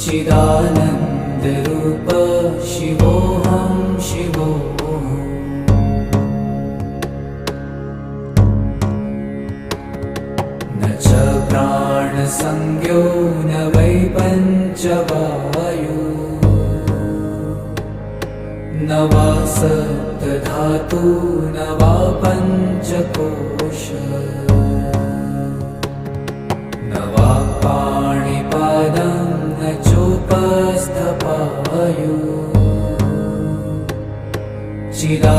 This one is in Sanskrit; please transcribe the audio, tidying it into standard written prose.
चिदानन्दरूप शिवोऽहं शिवोऽहम्। न च प्राणसंज्ञो न वै पञ्चवायु, न वा सप्तधातु न वा पञ्चकोश, न वा पाणिपादं न चोपस्थपायु। चिदा